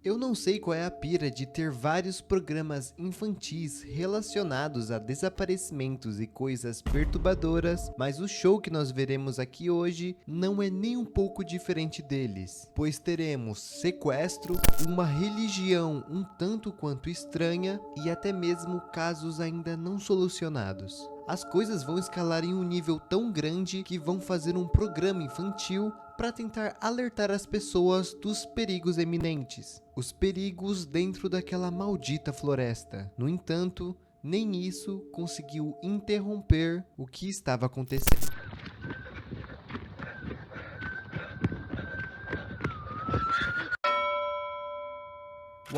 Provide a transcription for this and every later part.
Eu não sei qual é a pira de ter vários programas infantis relacionados a desaparecimentos e coisas perturbadoras, mas o show que nós veremos aqui hoje não é nem um pouco diferente deles, pois teremos sequestro, uma religião um tanto quanto estranha e até mesmo casos ainda não solucionados. As coisas vão escalar em um nível tão grande que vão fazer um programa infantil para tentar alertar as pessoas dos perigos eminentes, os perigos dentro daquela maldita floresta. No entanto, nem isso conseguiu interromper o que estava acontecendo.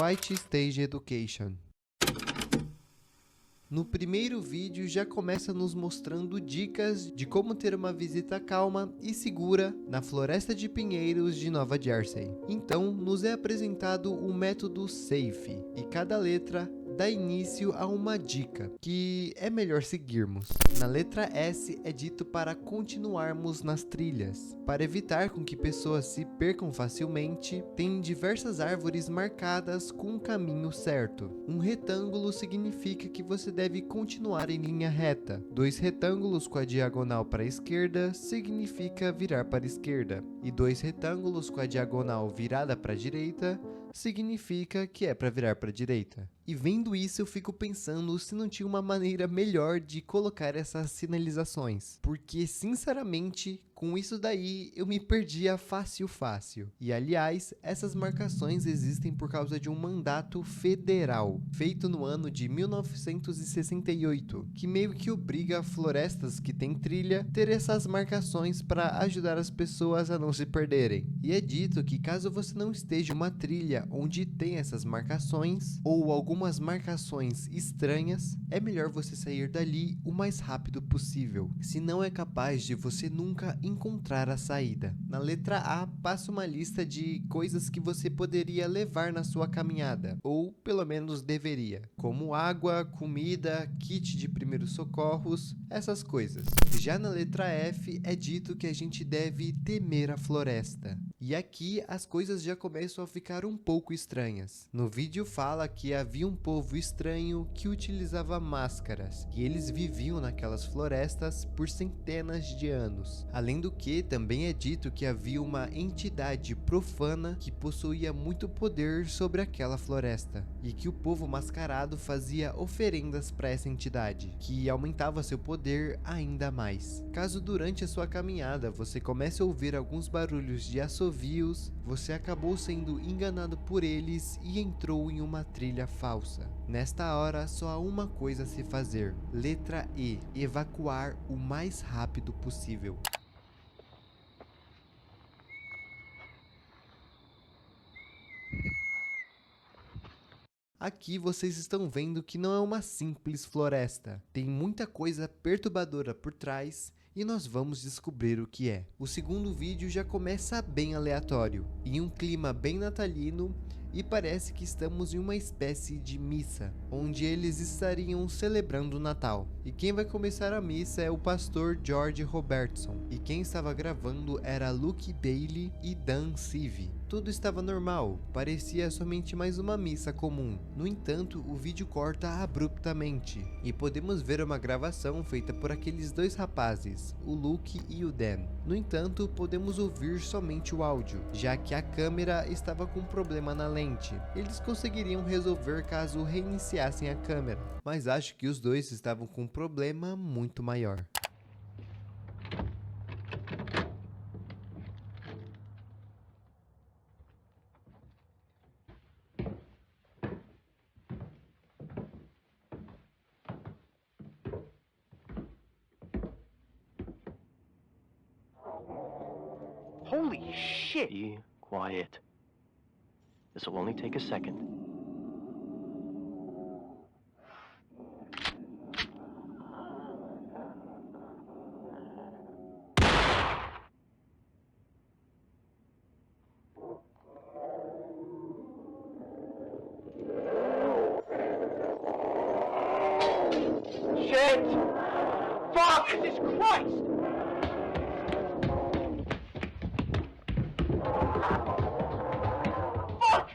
White Stage Education. No primeiro vídeo já começa nos mostrando dicas de como ter uma visita calma e segura na floresta de pinheiros de Nova Jersey. Então nos é apresentado o método SAFE e cada letra dá início a uma dica que é melhor seguirmos. Na letra S é dito para continuarmos nas trilhas. Para evitar com que pessoas se percam facilmente, tem diversas árvores marcadas com um caminho certo. Um retângulo significa que você deve continuar em linha reta. 2 retângulos com a diagonal para a esquerda significa virar para a esquerda. E 2 retângulos com a diagonal virada para a direita significa que é para virar para a direita. E vendo isso eu fico pensando se não tinha uma maneira melhor de colocar essas sinalizações, porque sinceramente com isso daí eu me perdia fácil. E aliás, essas marcações existem por causa de um mandato federal, feito no ano de 1968, que meio que obriga florestas que têm trilha ter essas marcações para ajudar as pessoas a não se perderem. E é dito que caso você não esteja em uma trilha onde tem essas marcações, ou algumas marcações estranhas, é melhor você sair dali o mais rápido possível, senão é capaz de você nunca encontrar a saída. Na letra A, passa uma lista de coisas que você poderia levar na sua caminhada, ou pelo menos deveria, como água, comida, kit de primeiros socorros, essas coisas. Já na letra F, é dito que a gente deve temer a floresta. E aqui as coisas já começam a ficar um pouco estranhas. No vídeo fala que havia um povo estranho que utilizava máscaras, e eles viviam naquelas florestas por centenas de anos. Além do que, também é dito que havia uma entidade profana que possuía muito poder sobre aquela floresta, e que o povo mascarado fazia oferendas para essa entidade, que aumentava seu poder ainda mais. Caso durante a sua caminhada você comece a ouvir alguns barulhos de assovios, você acabou sendo enganado por eles e entrou em uma trilha falsa. Nesta hora só há uma coisa a se fazer. Letra E, evacuar o mais rápido possível. Aqui vocês estão vendo que não é uma simples floresta. Tem muita coisa perturbadora por trás e nós vamos descobrir o que é. O segundo vídeo já começa bem aleatório, em um clima bem natalino, e parece que estamos em uma espécie de missa, onde eles estariam celebrando o Natal. E quem vai começar a missa é o pastor George Robertson, e quem estava gravando era Luke Bailey e Dan Seavey. Tudo estava normal, parecia somente mais uma missa comum. No entanto, o vídeo corta abruptamente, e podemos ver uma gravação feita por aqueles dois rapazes, o Luke e o Dan. No entanto, podemos ouvir somente o áudio, já que a câmera estava com problema na lente. Eles conseguiriam resolver caso reiniciassem a câmera, mas acho que os dois estavam com um problema muito maior. Holy shit! Be quiet. This will only take a second. Shit! Fuck! Jesus Christ! Fuck!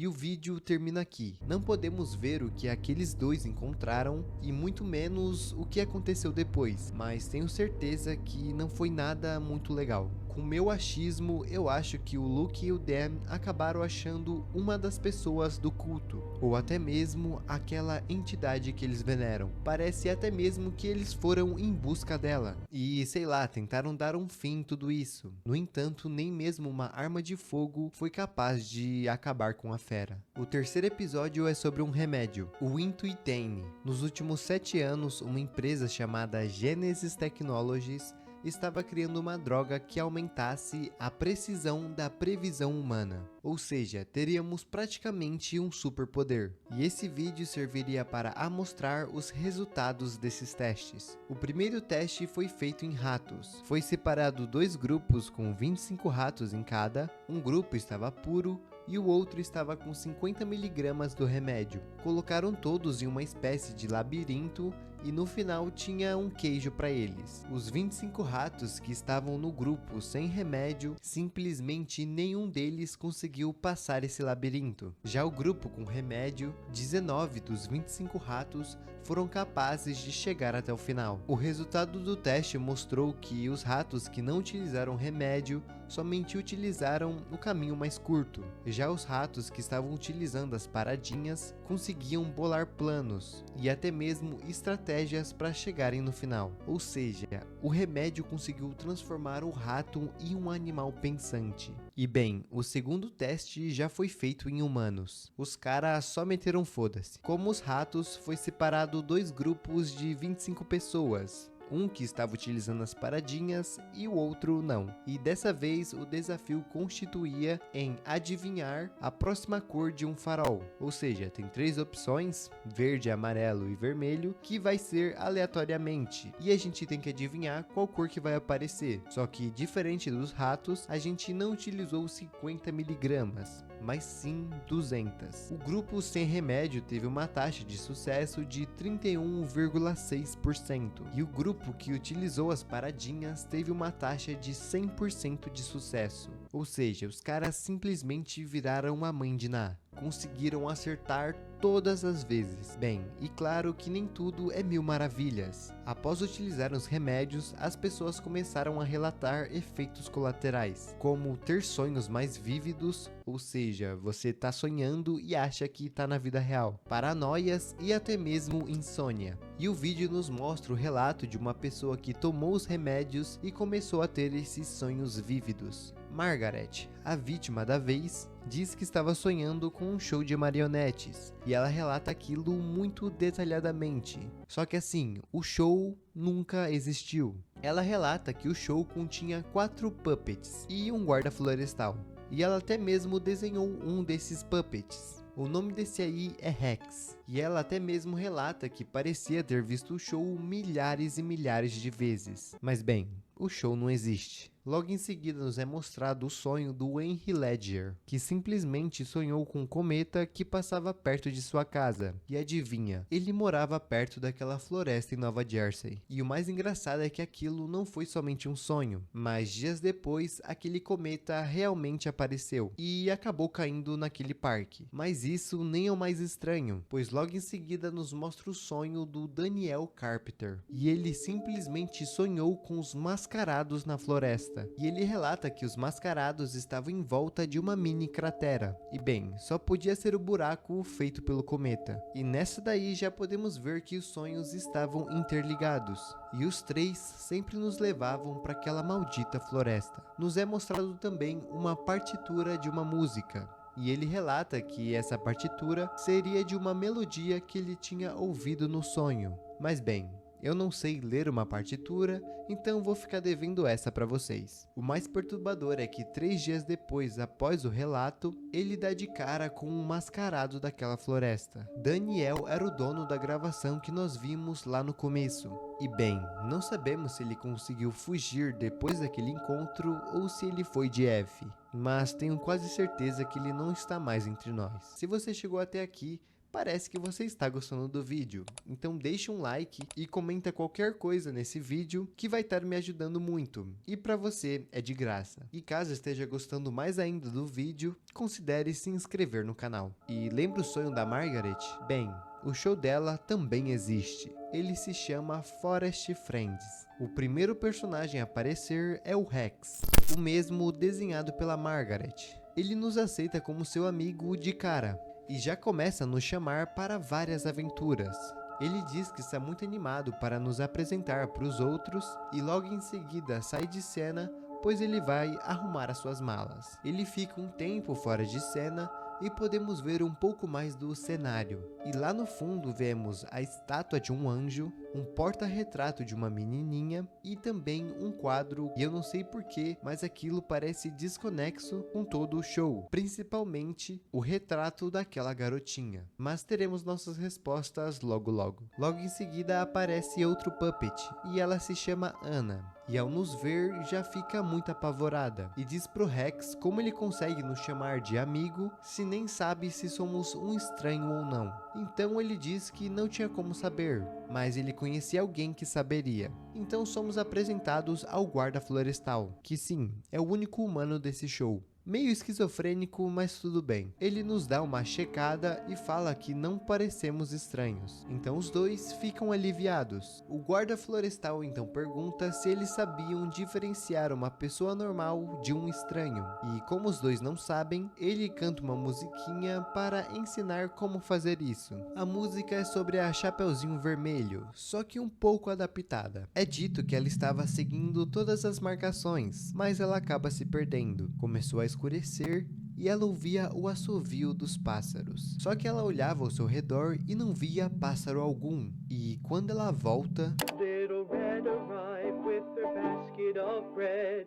E o vídeo termina aqui. Não podemos ver o que aqueles dois encontraram e muito menos o que aconteceu depois, mas tenho certeza que não foi nada muito legal. Com meu achismo, eu acho que o Luke e o Dan acabaram achando uma das pessoas do culto, ou até mesmo aquela entidade que eles veneram. Parece até mesmo que eles foram em busca dela, e sei lá, tentaram dar um fim em tudo isso. No entanto, nem mesmo uma arma de fogo foi capaz de acabar com a fera. O terceiro episódio é sobre um remédio, o Intuitane. Nos últimos 7 anos, uma empresa chamada Genesis Technologies estava criando uma droga que aumentasse a precisão da previsão humana. Ou seja, teríamos praticamente um superpoder. E esse vídeo serviria para amostrar os resultados desses testes. O primeiro teste foi feito em ratos. Foi separado 2 grupos com 25 ratos em cada. Um grupo estava puro e o outro estava com 50 mg do remédio. Colocaram todos em uma espécie de labirinto e no final tinha um queijo para eles. Os 25 ratos que estavam no grupo sem remédio, simplesmente nenhum deles conseguiu passar esse labirinto. Já o grupo com remédio, 19 dos 25 ratos foram capazes de chegar até o final. O resultado do teste mostrou que os ratos que não utilizaram remédio somente utilizaram o caminho mais curto. Já os ratos que estavam utilizando as paradinhas conseguiam bolar planos e até mesmo estratégias para chegarem no final. Ou seja, o remédio conseguiu transformar o rato em um animal pensante. E bem, o segundo teste já foi feito em humanos. Os caras só meteram foda-se. Como os ratos, foi separado 2 grupos de 25 pessoas. Um que estava utilizando as paradinhas e o outro não. E dessa vez o desafio constituía em adivinhar a próxima cor de um farol. Ou seja, tem 3 opções, verde, amarelo e vermelho, que vai ser aleatoriamente. E a gente tem que adivinhar qual cor que vai aparecer. Só que diferente dos ratos, a gente não utilizou 50 mg. Mas sim 200. O grupo sem remédio teve uma taxa de sucesso de 31,6%. E o grupo que utilizou as paradinhas teve uma taxa de 100% de sucesso. Ou seja, os caras simplesmente viraram uma mãe de Ná. Conseguiram acertar todas as vezes. Bem, e claro que nem tudo é mil maravilhas. Após utilizar os remédios, as pessoas começaram a relatar efeitos colaterais, como ter sonhos mais vívidos, ou seja, você tá sonhando e acha que tá na vida real, paranoias e até mesmo insônia. E o vídeo nos mostra o relato de uma pessoa que tomou os remédios e começou a ter esses sonhos vívidos. Margaret, a vítima da vez, diz que estava sonhando com um show de marionetes, e ela relata aquilo muito detalhadamente. Só que assim, o show nunca existiu. Ela relata que o show continha 4 puppets e um guarda florestal, e ela até mesmo desenhou um desses puppets. O nome desse aí é Rex, e ela até mesmo relata que parecia ter visto o show milhares e milhares de vezes. Mas bem, o show não existe. Logo em seguida nos é mostrado o sonho do Henry Ledger, que simplesmente sonhou com um cometa que passava perto de sua casa. E adivinha, ele morava perto daquela floresta em Nova Jersey. E o mais engraçado é que aquilo não foi somente um sonho, mas dias depois aquele cometa realmente apareceu e acabou caindo naquele parque. Mas isso nem é o mais estranho, pois logo em seguida nos mostra o sonho do Daniel Carpenter. E ele simplesmente sonhou com os mascarados na floresta. E ele relata que os mascarados estavam em volta de uma mini cratera. E bem, só podia ser o buraco feito pelo cometa. E nessa daí já podemos ver que os sonhos estavam interligados. E os 3 sempre nos levavam para aquela maldita floresta. Nos é mostrado também uma partitura de uma música. E ele relata que essa partitura seria de uma melodia que ele tinha ouvido no sonho. Mas bem, eu não sei ler uma partitura, então vou ficar devendo essa para vocês. O mais perturbador é que 3 dias depois, após o relato, ele dá de cara com um mascarado daquela floresta. Daniel era o dono da gravação que nós vimos lá no começo. E bem, não sabemos se ele conseguiu fugir depois daquele encontro ou se ele foi de F. Mas tenho quase certeza que ele não está mais entre nós. Se você chegou até aqui, parece que você está gostando do vídeo. Então deixa um like e comenta qualquer coisa nesse vídeo que vai estar me ajudando muito. E para você é de graça. E caso esteja gostando mais ainda do vídeo, considere se inscrever no canal. E lembra o sonho da Margaret? Bem, o show dela também existe. Ele se chama Forest Friends. O primeiro personagem a aparecer é o Rex, o mesmo desenhado pela Margaret. Ele nos aceita como seu amigo de cara e já começa a nos chamar para várias aventuras. Ele diz que está muito animado para nos apresentar para os outros e logo em seguida sai de cena, pois ele vai arrumar as suas malas. Ele fica um tempo fora de cena e podemos ver um pouco mais do cenário. E lá no fundo vemos a estátua de um anjo, um porta-retrato de uma menininha e também um quadro, e eu não sei porquê, mas aquilo parece desconexo com todo o show, principalmente o retrato daquela garotinha. Mas teremos nossas respostas logo logo. Logo em seguida aparece outro puppet, e ela se chama Anna. E ao nos ver, já fica muito apavorada e diz pro Rex como ele consegue nos chamar de amigo se nem sabe se somos um estranho ou não. Então ele diz que não tinha como saber, mas ele conhecia alguém que saberia. Então somos apresentados ao guarda florestal, que sim, é o único humano desse show. Meio esquizofrênico, mas tudo bem. Ele nos dá uma checada e fala que não parecemos estranhos. Então os dois ficam aliviados. O guarda florestal então pergunta se eles sabiam diferenciar uma pessoa normal de um estranho. E como os dois não sabem, ele canta uma musiquinha para ensinar como fazer isso. A música é sobre a Chapeuzinho Vermelho, só que um pouco adaptada. É dito que ela estava seguindo todas as marcações, mas ela acaba se perdendo. Começou a escurecer e ela ouvia o assovio dos pássaros. Só que ela olhava ao seu redor e não via pássaro algum. E quando ela volta, Little Red arrived with her basket of bread.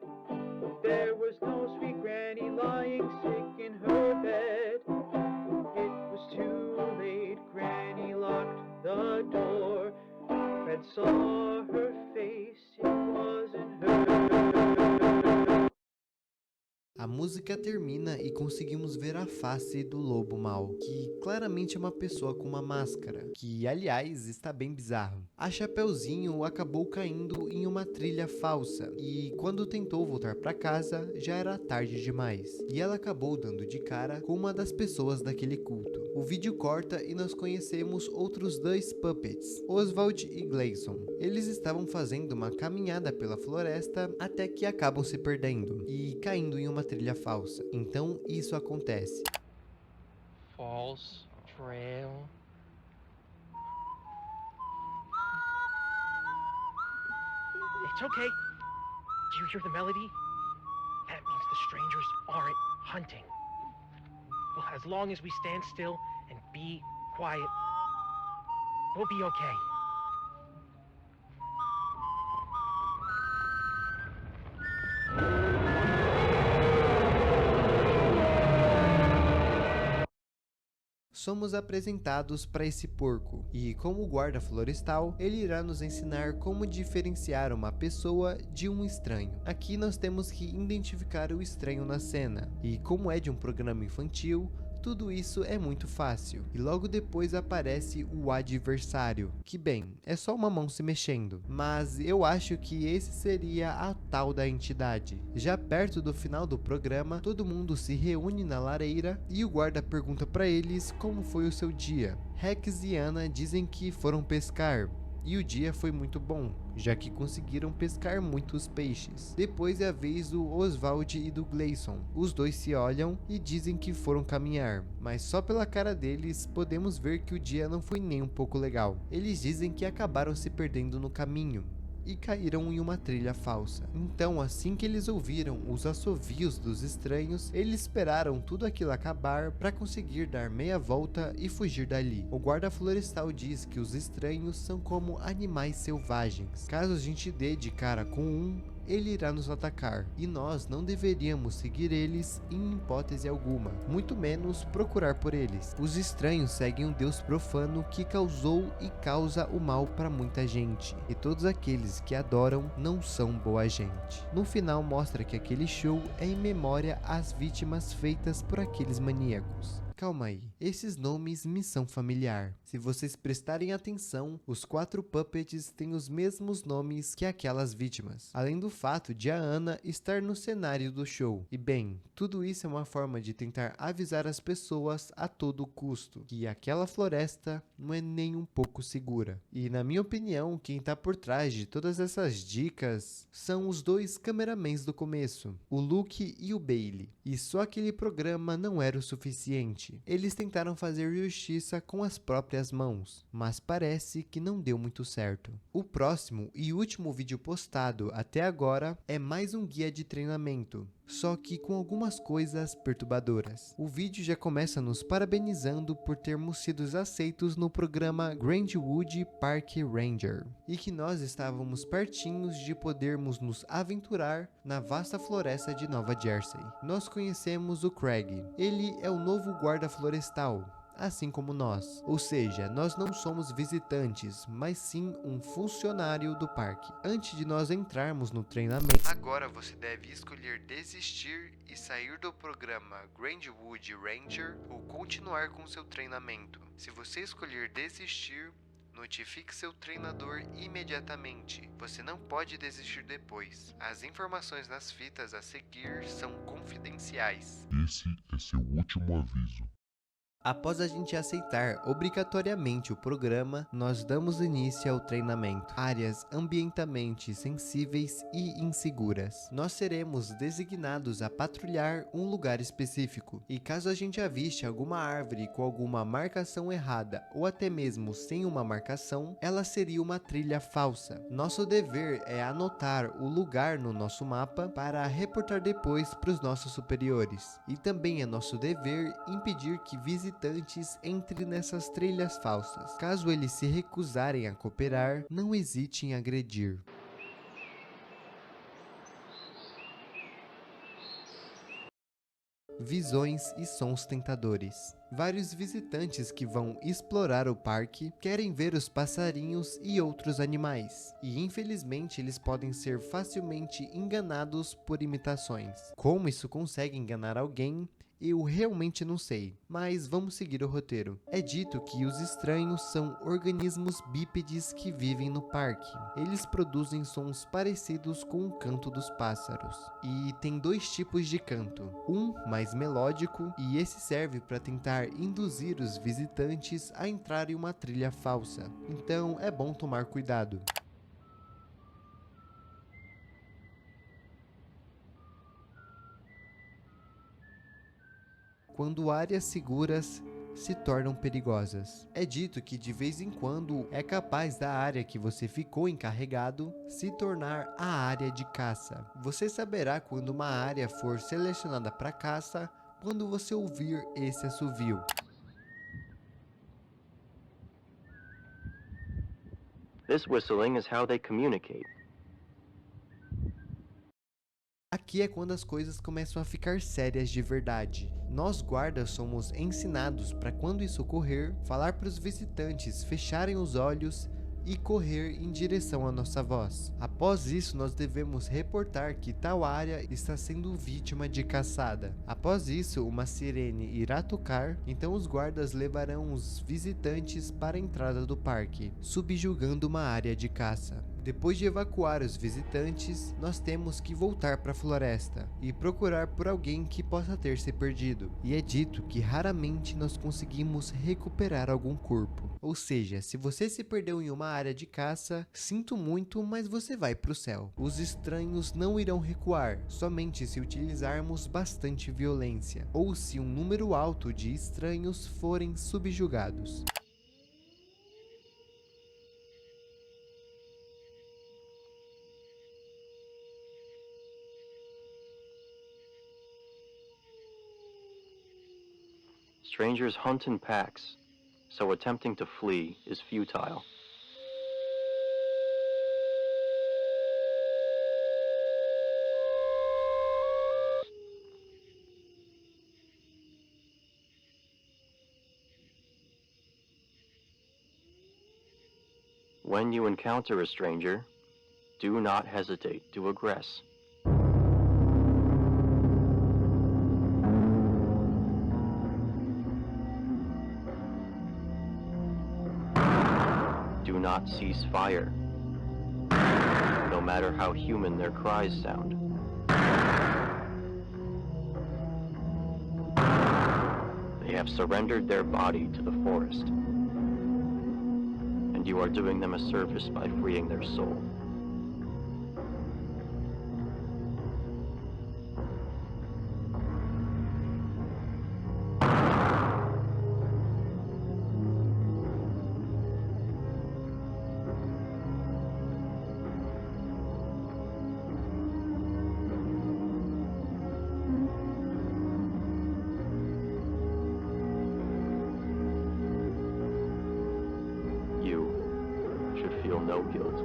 There was no sweet granny lying sick in her bed. It was too late, Granny locked the door. Red saw her face, it wasn't her. a música termina e conseguimos ver a face do lobo mau, que claramente é uma pessoa com uma máscara, que aliás está bem bizarro. A Chapeuzinho acabou caindo em uma trilha falsa e quando tentou voltar para casa já era tarde demais e ela acabou dando de cara com uma das pessoas daquele culto. O vídeo corta e nós conhecemos outros dois puppets, Oswald e Gleason. Eles estavam fazendo uma caminhada pela floresta até que acabam se perdendo e caindo em uma trilha falsa. Então isso acontece. False trail. It's okay. Do you hear the melody? That means the strangers aren't hunting. Well, as long as we stand still and be quiet, we'll be okay. Somos apresentados para esse porco e, como guarda florestal, ele irá nos ensinar como diferenciar uma pessoa de um estranho. Aqui nós temos que identificar o estranho na cena e, como é de um programa infantil, tudo isso é muito fácil. E logo depois aparece o adversário, que bem, é só uma mão se mexendo, mas eu acho que esse seria a tal da entidade. Já perto do final do programa, todo mundo se reúne na lareira e o guarda pergunta para eles como foi o seu dia. Rex e Anna dizem que foram pescar. E o dia foi muito bom, já que conseguiram pescar muitos peixes. Depois é a vez do Oswald e do Gleason. Os dois se olham e dizem que foram caminhar, mas só pela cara deles podemos ver que o dia não foi nem um pouco legal. Eles dizem que acabaram se perdendo no caminho e caíram em uma trilha falsa. Então, assim que eles ouviram os assovios dos estranhos, eles esperaram tudo aquilo acabar para conseguir dar meia volta e fugir dali. O guarda florestal diz que os estranhos são como animais selvagens. Caso a gente dê de cara com um, ele irá nos atacar, e nós não deveríamos seguir eles em hipótese alguma, muito menos procurar por eles. Os estranhos seguem um deus profano que causou e causa o mal para muita gente, e todos aqueles que adoram não são boa gente. No final mostra que aquele show é em memória às vítimas feitas por aqueles maníacos. Calma aí, esses nomes me são familiar. Se vocês prestarem atenção, os 4 puppets têm os mesmos nomes que aquelas vítimas, além do fato de a Anna estar no cenário do show. E bem, tudo isso é uma forma de tentar avisar as pessoas a todo custo que aquela floresta não é nem um pouco segura. E na minha opinião, quem tá por trás de todas essas dicas são os 2 cameramans do começo, o Luke e o Bailey. E só aquele programa não era o suficiente. Eles tentaram fazer justiça com as próprias mãos, mas parece que não deu muito certo. O próximo e último vídeo postado até agora é mais um guia de treinamento, só que com algumas coisas perturbadoras. O vídeo já começa nos parabenizando por termos sido aceitos no programa Grandwood Park Ranger e que nós estávamos pertinhos de podermos nos aventurar na vasta floresta de Nova Jersey. Nós conhecemos o Craig. Ele é o novo guarda florestal, assim como nós. Ou seja, nós não somos visitantes, mas sim um funcionário do parque. Antes de nós entrarmos no treinamento, agora você deve escolher desistir e sair do programa Grandwood Ranger ou continuar com seu treinamento. Se você escolher desistir, notifique seu treinador imediatamente. Você não pode desistir depois. As informações nas fitas a seguir são confidenciais. Esse é seu último aviso. Após a gente aceitar obrigatoriamente o programa, nós damos início ao treinamento. Áreas ambientalmente sensíveis e inseguras. Nós seremos designados a patrulhar um lugar específico. E caso a gente aviste alguma árvore com alguma marcação errada ou até mesmo sem uma marcação, ela seria uma trilha falsa. Nosso dever é anotar o lugar no nosso mapa para reportar depois para os nossos superiores. E também é nosso dever impedir que visitantes entrem nessas trilhas falsas. Caso eles se recusarem a cooperar, não hesite em agredir. Visões e sons tentadores. Vários visitantes que vão explorar o parque querem ver os passarinhos e outros animais, e infelizmente eles podem ser facilmente enganados por imitações. Como isso consegue enganar alguém? Eu realmente não sei, mas vamos seguir o roteiro. É dito que os estranhos são organismos bípedes que vivem no parque. Eles produzem sons parecidos com o canto dos pássaros. E tem 2 tipos de canto. Um mais melódico, e esse serve para tentar induzir os visitantes a entrar em uma trilha falsa. Então é bom tomar cuidado. Quando áreas seguras se tornam perigosas. É dito que de vez em quando é capaz da área que você ficou encarregado se tornar a área de caça. Você saberá quando uma área for selecionada para caça quando você ouvir esse assovio. This whistling is how they communicate. Aqui é quando as coisas começam a ficar sérias de verdade. Nós guardas somos ensinados para quando isso ocorrer, falar para os visitantes fecharem os olhos e correr em direção à nossa voz. Após isso, nós devemos reportar que tal área está sendo vítima de caçada. Após isso, uma sirene irá tocar, então os guardas levarão os visitantes para a entrada do parque, subjugando uma área de caça. Depois de evacuar os visitantes, nós temos que voltar para a floresta e procurar por alguém que possa ter se perdido. E é dito que raramente nós conseguimos recuperar algum corpo. Ou seja, se você se perdeu em uma área de caça, sinto muito, mas você vai para o céu. Os estranhos não irão recuar, somente se utilizarmos bastante violência, ou se um número alto de estranhos forem subjugados. Strangers hunt in packs, so attempting to flee is futile. When you encounter a stranger, do not hesitate to aggress. do not cease fire, no matter how human their cries sound. They have surrendered their body to the forest, and you are doing them a service by freeing their soul. You should feel no guilt.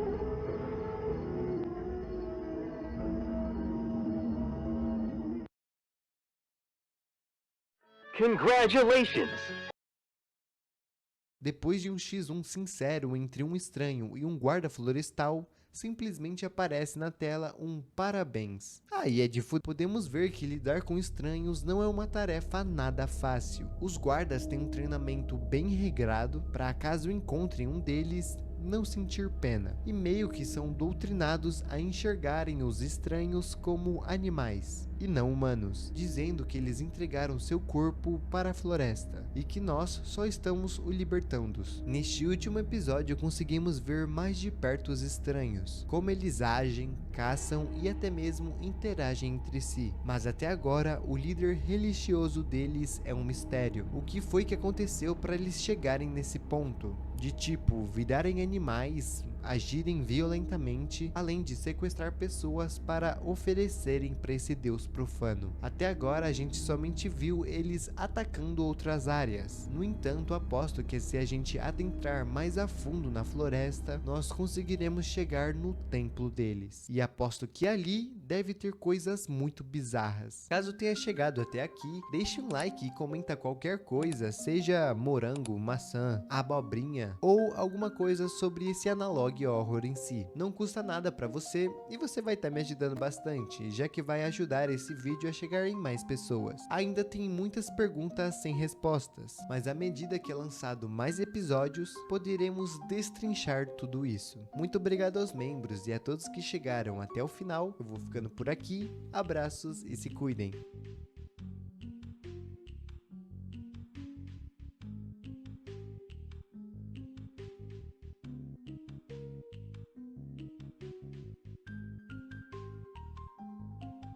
Congratulations! Depois de um X1 sincero entre um estranho e um guarda florestal, simplesmente aparece na tela um parabéns. Aí podemos ver que lidar com estranhos não é uma tarefa nada fácil. Os guardas têm um treinamento bem regrado para, caso encontrem um deles, não sentir pena, e meio que são doutrinados a enxergarem os estranhos como animais e não humanos, dizendo que eles entregaram seu corpo para a floresta e que nós só estamos o libertando. Neste último episódio conseguimos ver mais de perto os estranhos, como eles agem, caçam e até mesmo interagem entre si, mas até agora o líder religioso deles é um mistério. O que foi que aconteceu para eles chegarem nesse ponto? De tipo, virarem animais, agirem violentamente, além de sequestrar pessoas para oferecerem para esse deus profano. Até agora a gente somente viu eles atacando outras áreas. No entanto, aposto que se a gente adentrar mais a fundo na floresta, nós conseguiremos chegar no templo deles. E aposto que ali deve ter coisas muito bizarras. Caso tenha chegado até aqui, deixe um like e comenta qualquer coisa, seja morango, maçã, abobrinha ou alguma coisa sobre esse analog horror em si. Não custa nada para você e você vai estar me ajudando bastante, já que vai ajudar esse vídeo a chegar em mais pessoas. Ainda tem muitas perguntas sem respostas, mas à medida que é lançado mais episódios, poderemos destrinchar tudo isso. Muito obrigado aos membros e a todos que chegaram até o final. Eu vou ficando por aqui, abraços e se cuidem.